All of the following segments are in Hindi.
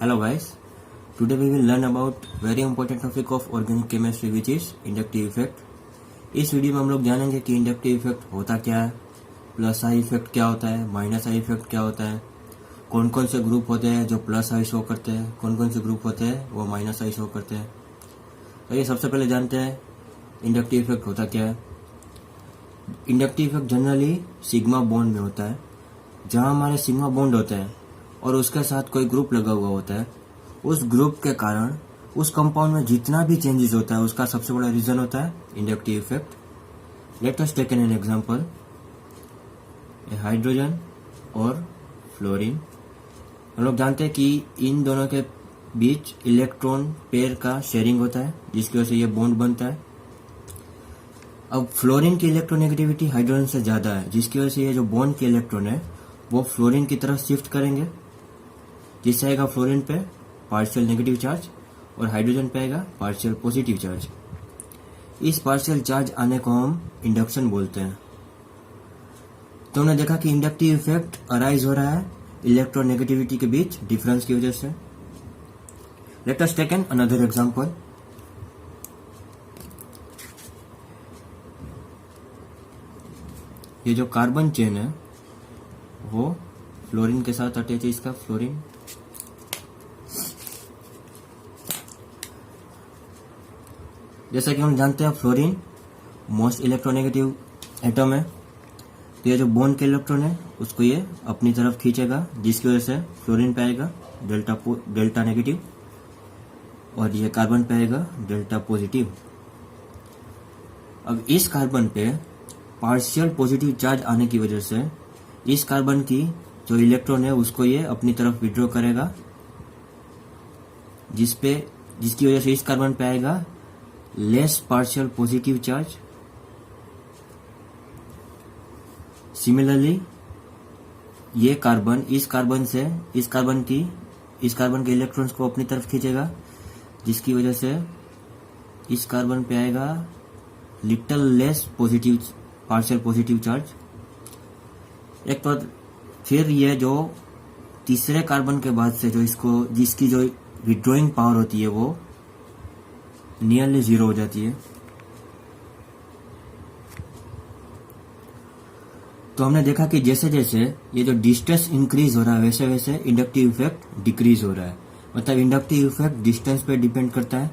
Hello guys, today we will learn about very important topic of organic chemistry which is inductive effect. इस वीडियो में हम लोग जानेंगे कि इंडक्टिव इफेक्ट होता क्या है, प्लस आई इफेक्ट क्या होता है, माइनस आई इफेक्ट क्या होता है, कौन कौन से ग्रुप होते हैं जो प्लस आई शो करते हैं, कौन कौन से ग्रुप होते हैं वो माइनस आई शो करते हैं। तो ये सबसे पहले जानते हैं इंडक्टिव इफेक्ट होता क्या है। Inductive effect generally sigma bond में होता है। जहाँ हमारे सिग्मा बॉन्ड होते हैं और उसके साथ कोई ग्रुप लगा हुआ होता है, उस ग्रुप के कारण उस कंपाउंड में जितना भी चेंजेस होता है उसका सबसे बड़ा रीजन होता है inductive effect. Let us take an example, hydrogen और फ्लोरीन। हम लोग जानते हैं कि इन दोनों के बीच इलेक्ट्रॉन पेयर का शेयरिंग होता है जिसकी वजह से ये बॉन्ड बनता है। अब फ्लोरीन की इलेक्ट्रोनेगेटिविटी हाइड्रोजन से ज्यादा है जिसकी वजह से ये जो बॉन्ड के इलेक्ट्रॉन है वो फ्लोरीन की तरफ शिफ्ट करेंगे, जिससे आएगा फ्लोरीन पे पार्शियल नेगेटिव चार्ज और हाइड्रोजन पे आएगा पार्शियल पॉजिटिव चार्ज। इस पार्शियल चार्ज आने को हम इंडक्शन बोलते हैं। तो हमने देखा कि इंडक्टिव इफेक्ट अराइज हो रहा है इलेक्ट्रोनेगेटिविटी के बीच डिफरेंस की वजह से। Let us take an another example. ये जो कार्बन चेन है वो फ्लोरीन के साथ अटैच है, इसका फ्लोरीन। जैसा कि हम जानते हैं फ्लोरीन मोस्ट इलेक्ट्रोनेगेटिव एटम है, तो ये जो बॉन्ड के इलेक्ट्रॉन है उसको ये अपनी तरफ खींचेगा जिसकी वजह से फ्लोरीन पे आएगा डेल्टा नेगेटिव और ये कार्बन पे आएगा डेल्टा पॉजिटिव। अब इस कार्बन पे पार्शियल पॉजिटिव चार्ज आने की वजह से इस कार्बन की जो इलेक्ट्रॉन है उसको ये अपनी तरफ विड्रॉ करेगा, जिसकी वजह से इस कार्बन पे आएगा less partial positive charge. Similarly ये कार्बन इस कार्बन के इलेक्ट्रॉन्स को अपनी तरफ खींचेगा जिसकी वजह से इस कार्बन पे आएगा little less positive partial positive charge. एक तो फिर ये जो तीसरे कार्बन के बाद से जिसकी जो विड्रॉइंग पावर होती है वो नियरली 0 हो जाती है। तो हमने देखा कि जैसे जैसे ये जो डिस्टेंस इंक्रीज हो रहा है वैसे वैसे इंडक्टिव इफेक्ट डिक्रीज हो रहा है। मतलब इंडक्टिव इफेक्ट डिस्टेंस पे डिपेंड करता है।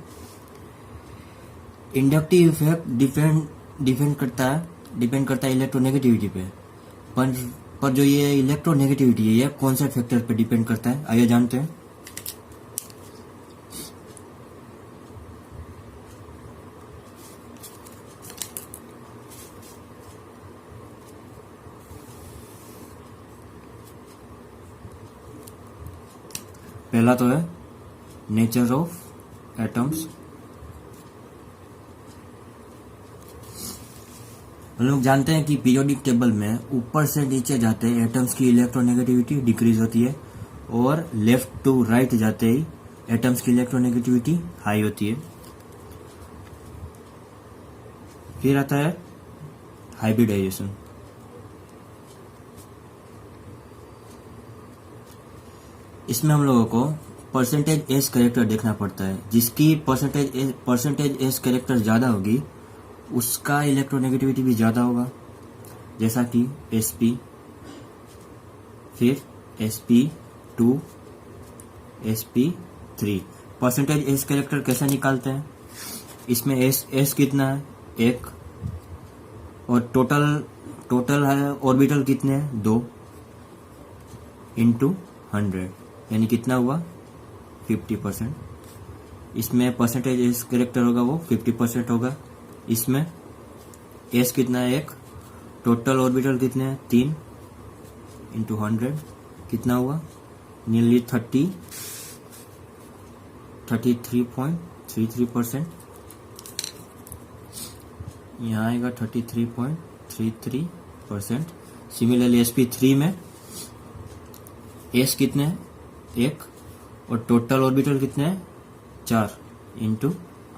इंडक्टिव इफेक्ट डिपेंड करता है इलेक्ट्रोनेगेटिविटी पे। पर जो ये इलेक्ट्रोनेगेटिविटी है ये कौन से फैक्टर पे डिपेंड करता है, आइए जानते हैं। पहला तो है नेचर ऑफ एटम्स। हम लोग जानते हैं कि पीरियोडिक टेबल में ऊपर से नीचे जाते ही एटम्स की इलेक्ट्रोनेगेटिविटी डिक्रीज होती है और लेफ्ट टू राइट जाते ही एटम्स की इलेक्ट्रोनेगेटिविटी हाई होती है। फिर आता है हाइब्रिडाइजेशन। इसमें हम लोगों को परसेंटेज एस कैरेक्टर देखना पड़ता है। जिसकी परसेंटेज एस कैरेक्टर ज्यादा होगी उसका इलेक्ट्रोनेगेटिविटी भी ज्यादा होगा, जैसा कि sp, फिर sp2, sp3। Percentage S character कैसे निकालते हैं, इसमें एस कितना है 1 और टोटल है ऑर्बिटल कितने हैं 2 इंटू 100 यानी कितना हुआ 50%। इसमें परसेंटेज एस कैरेक्टर होगा वो 50% होगा। इसमें एस कितना है 1, टोटल ऑर्बिटल कितने हैं 3 इंटू 100 कितना हुआ नियरली 33.33%। यहाँ आएगा 33.33%। सिमिलरली sp3 में एस कितने हैं 1 और टोटल ऑर्बिटल कितने हैं 4 इंटू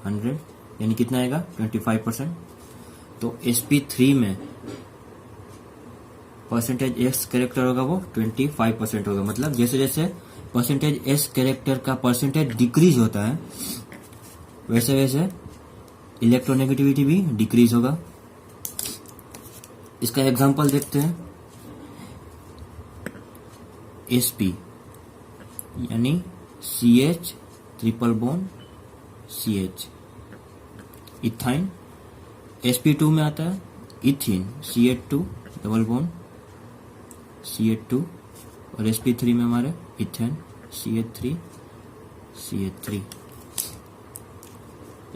100 यानी कितना आएगा 25%। तो sp3 में परसेंटेज एक्स कैरेक्टर होगा वो 25% होगा। मतलब जैसे जैसे परसेंटेज एस कैरेक्टर का परसेंटेज डिक्रीज होता है, वैसे वैसे इलेक्ट्रोनेगेटिविटी भी डिक्रीज होगा। इसका एग्जांपल देखते हैं। sp यानी CH triple bond CH, ethyne. sp2 में आता है ethene CH2 double bond CH2, और sp3 में हमारे इथेन CH3।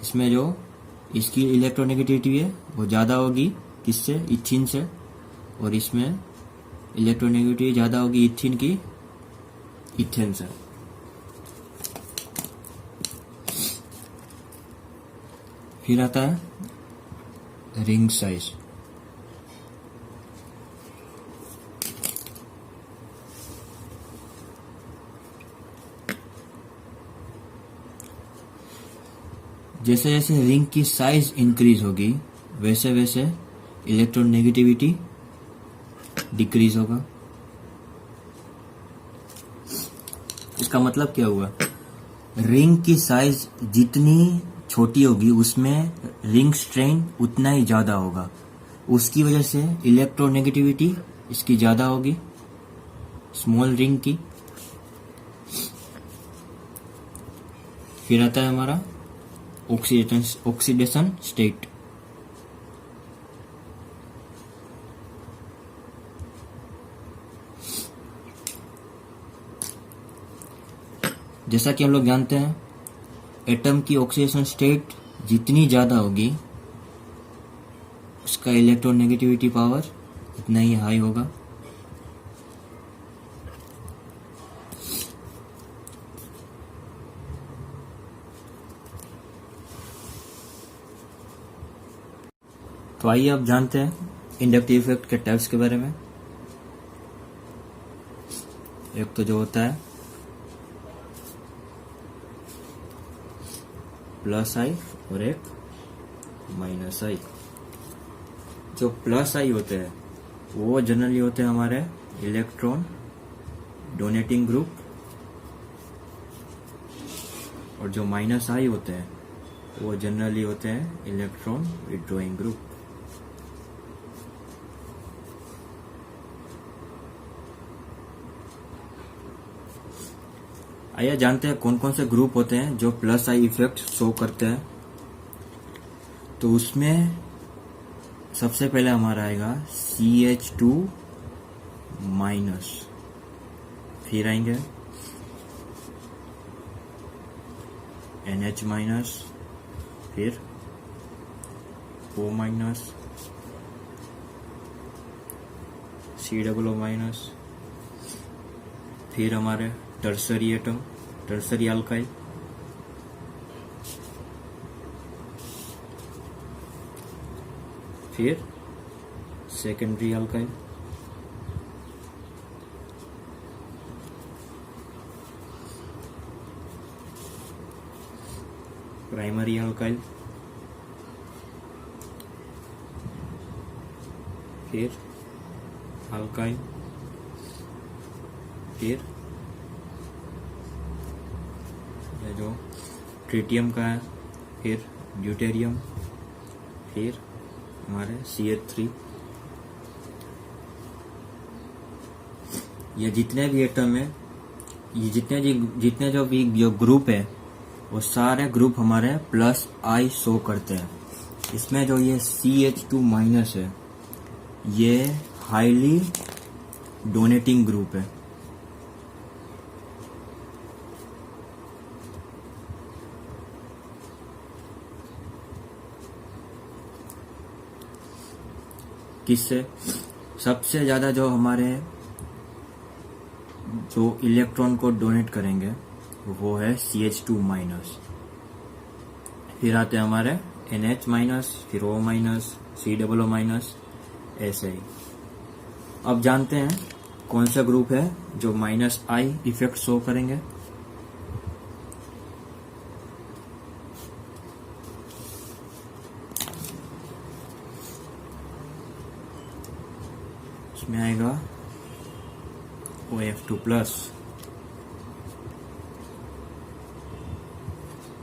इसमें जो इसकी इलेक्ट्रोनेगेटिविटी है वो ज़्यादा होगी किससे, इथीन से, और इसमें इलेक्ट्रोनेगेटिविटी ज़्यादा होगी इथीन की इथेन से। फिर आता है रिंग साइज। जैसे जैसे रिंग की साइज इंक्रीज होगी वैसे वैसे इलेक्ट्रोनेगेटिविटी डिक्रीज होगा। इसका मतलब क्या हुआ, रिंग की साइज जितनी छोटी होगी उसमें रिंग स्ट्रेन उतना ही ज्यादा होगा, उसकी वजह से इलेक्ट्रोनेगेटिविटी इसकी ज्यादा होगी स्मॉल रिंग की। फिर आता है हमारा ऑक्सीडेशन स्टेट। जैसा कि हम लोग जानते हैं एटम की ऑक्सीडेशन स्टेट जितनी ज्यादा होगी उसका इलेक्ट्रोनेगेटिविटी पावर उतना ही हाई होगा। तो आइए अब जानते हैं इंडक्टिव इफेक्ट के टाइप्स के बारे में। एक तो जो होता है प्लस आई और एक माइनस आई। जो प्लस आई होते हैं वो जनरली होते हैं हमारे इलेक्ट्रॉन डोनेटिंग ग्रुप, और जो माइनस आई होते हैं वो जनरली होते हैं इलेक्ट्रॉन विड्रॉइंग ग्रुप। आइए जानते हैं कौन कौन से ग्रुप होते हैं जो प्लस आई इफेक्ट शो करते हैं। तो उसमें सबसे पहले हमारा आएगा CH2 माइनस, फिर आएंगे NH माइनस, फिर O माइनस, COO माइनस, फिर हमारे टर्सरी एटम, टर्सरी अल्काइल, फिर सेकेंडरी अल्काइल, प्राइमरी अल्काइल, फिर अल्काइल, फिर जो ट्रिटियम का है, फिर ड्यूटेरियम, फिर हमारे CH3। ये जितने भी एटम है, ये जितने जो भी जो ग्रुप है वो सारे ग्रुप हमारे प्लस आई शो करते हैं। इसमें जो ये CH2 माइनस है ये हाईली डोनेटिंग ग्रुप है। किससे सबसे ज्यादा जो हमारे जो इलेक्ट्रॉन को डोनेट करेंगे वो है CH2 माइनस। फिर आते हैं हमारे NH माइनस, फिर O माइनस, COO माइनस, ऐसे ही। अब जानते हैं कौन सा ग्रुप है जो माइनस आई इफेक्ट शो करेंगे। इसमें आएगा OF2 plus,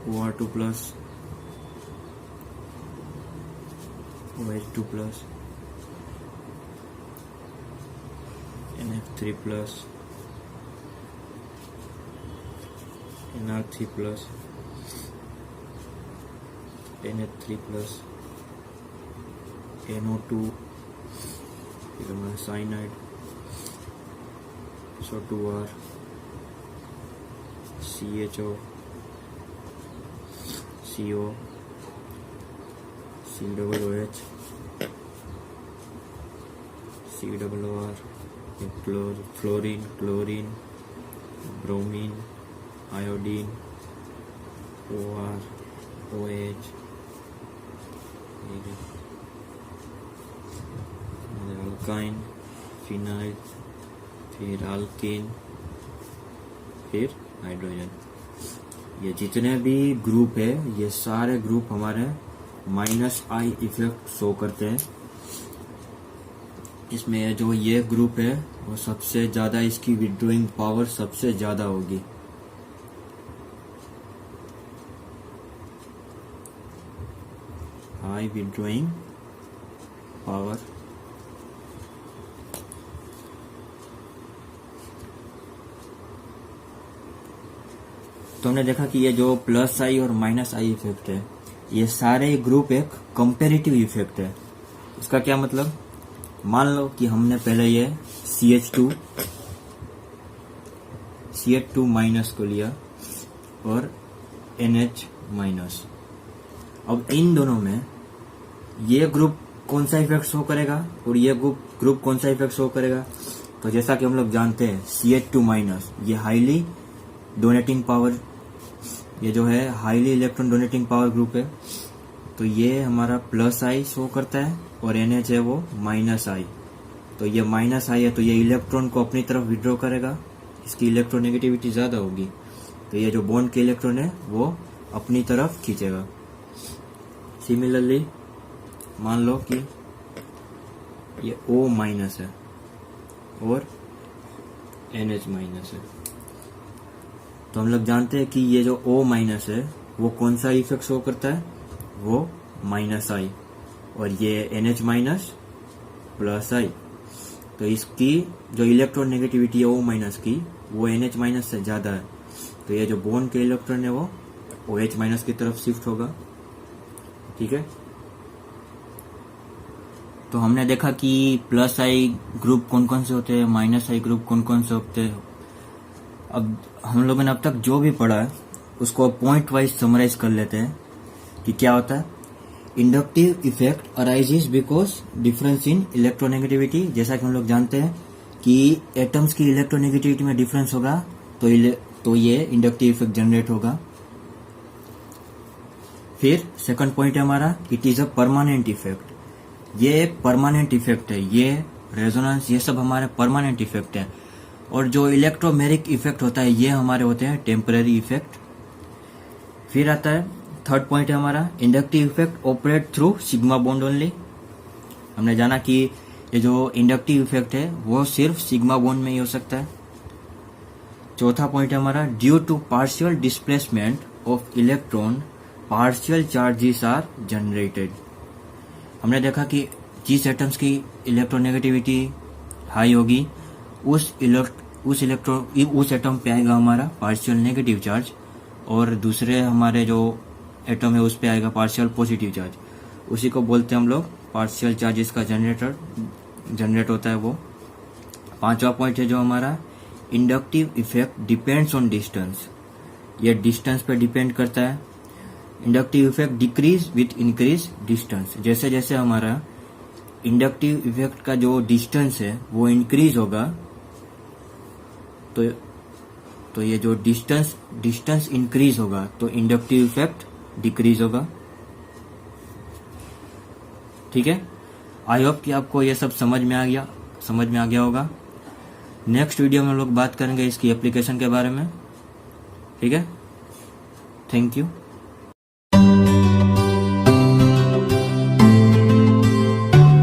OR2 plus OH2 plus NF3 plus NR3 plus NH3 plus NO2, फिर हमारा cyanide, SO2R, CHO, CO, COOH, COOR, fluorine, chlorine, bromine, iodine, OR, OH, alkyne, phenyl, फिर अल्कीन, फिर हाइड्रोजन। ये जितने भी ग्रुप है ये सारे ग्रुप हमारे -I इफेक्ट शो करते हैं। इसमें जो ये ग्रुप है वो सबसे ज्यादा, इसकी विड्रॉइंग पावर सबसे ज्यादा होगी। High withdrawing power. तो हमने देखा कि ये जो +I और -I इफेक्ट है ये सारे ग्रुप एक कंपैरेटिव इफेक्ट है। इसका क्या मतलब, मान लो कि हमने पहले ये CH2 माइनस को लिया और NH माइनस। अब इन दोनों में ये ग्रुप कौन सा इफेक्ट शो करेगा और ये ग्रुप कौन सा इफेक्ट शो करेगा। तो जैसा कि हम लोग जानते हैं CH2 माइनस ये हाईली डोनेटिंग पावर, ये जो है highly electron donating power group है। तो ये हमारा +I शो करता है और NH है वो -I। तो ये -I है तो ये इलेक्ट्रॉन को अपनी तरफ विड्रॉ करेगा, इसकी इलेक्ट्रोनेगेटिविटी ज्यादा होगी। तो ये जो बॉन्ड के इलेक्ट्रॉन है वो अपनी तरफ खींचेगा। सिमिलरली मान लो कि ये O माइनस है और NH माइनस है। तो हम लोग जानते हैं कि ये जो O माइनस है वो कौन सा इफेक्ट शो करता है, वो -I, और ये NH माइनस +I। तो इसकी जो इलेक्ट्रॉन नेगेटिविटी है O माइनस की वो NH माइनस से ज्यादा है। तो ये जो बॉन्ड के इलेक्ट्रॉन है वो OH माइनस की तरफ शिफ्ट होगा। ठीक है, तो हमने देखा कि +I ग्रुप कौन कौन से होते हैं, -I ग्रुप कौन कौन से होते हैं। अब हम लोगों ने अब तक जो भी पढ़ा है उसको पॉइंट वाइज समराइज कर लेते हैं कि क्या होता है। Inductive effect arises because difference in electronegativity. जैसा कि हम लोग जानते हैं कि एटम्स की इलेक्ट्रोनेगेटिविटी में डिफरेंस होगा तो ये इंडक्टिव इफेक्ट जनरेट होगा। फिर सेकंड पॉइंट है हमारा, it is a permanent effect. ये एक परमानेंट इफेक्ट है, ये रेजोनेंस ये सब हमारे परमानेंट इफेक्ट है। और जो इलेक्ट्रोमेरिक इफेक्ट होता है ये हमारे होते हैं टेम्पररी इफेक्ट। फिर आता है थर्ड पॉइंट है हमारा, inductive effect operate through sigma bond only. हमने जाना कि ये जो इंडक्टिव इफेक्ट है वो सिर्फ सिग्मा बॉन्ड में ही हो सकता है। चौथा पॉइंट है हमारा, due to partial displacement of electron partial charges are generated. हमने देखा कि जिस एटम्स की इलेक्ट्रोनेगेटिविटी हाई होगी उस एटम पे आएगा हमारा पार्शियल नेगेटिव चार्ज, और दूसरे हमारे जो एटम है उस पे आएगा पार्शियल पॉजिटिव चार्ज। उसी को बोलते हैं हम लोग पार्शियल चार्जेस का जनरेट होता है वो। पांचवा पॉइंट है जो हमारा, inductive effect depends on distance. ये डिस्टेंस पे डिपेंड करता है। Inductive effect decrease with increase distance. जैसे जैसे हमारा इंडक्टिव इफेक्ट का जो डिस्टेंस है वो इंक्रीज होगा तो ये जो डिस्टेंस इंक्रीज होगा तो इंडक्टिव इफेक्ट डिक्रीज होगा। ठीक है, आई होप कि आपको ये सब समझ में आ गया होगा। नेक्स्ट वीडियो में हम लोग बात करेंगे इसकी एप्लीकेशन के बारे में। ठीक है, थैंक यू।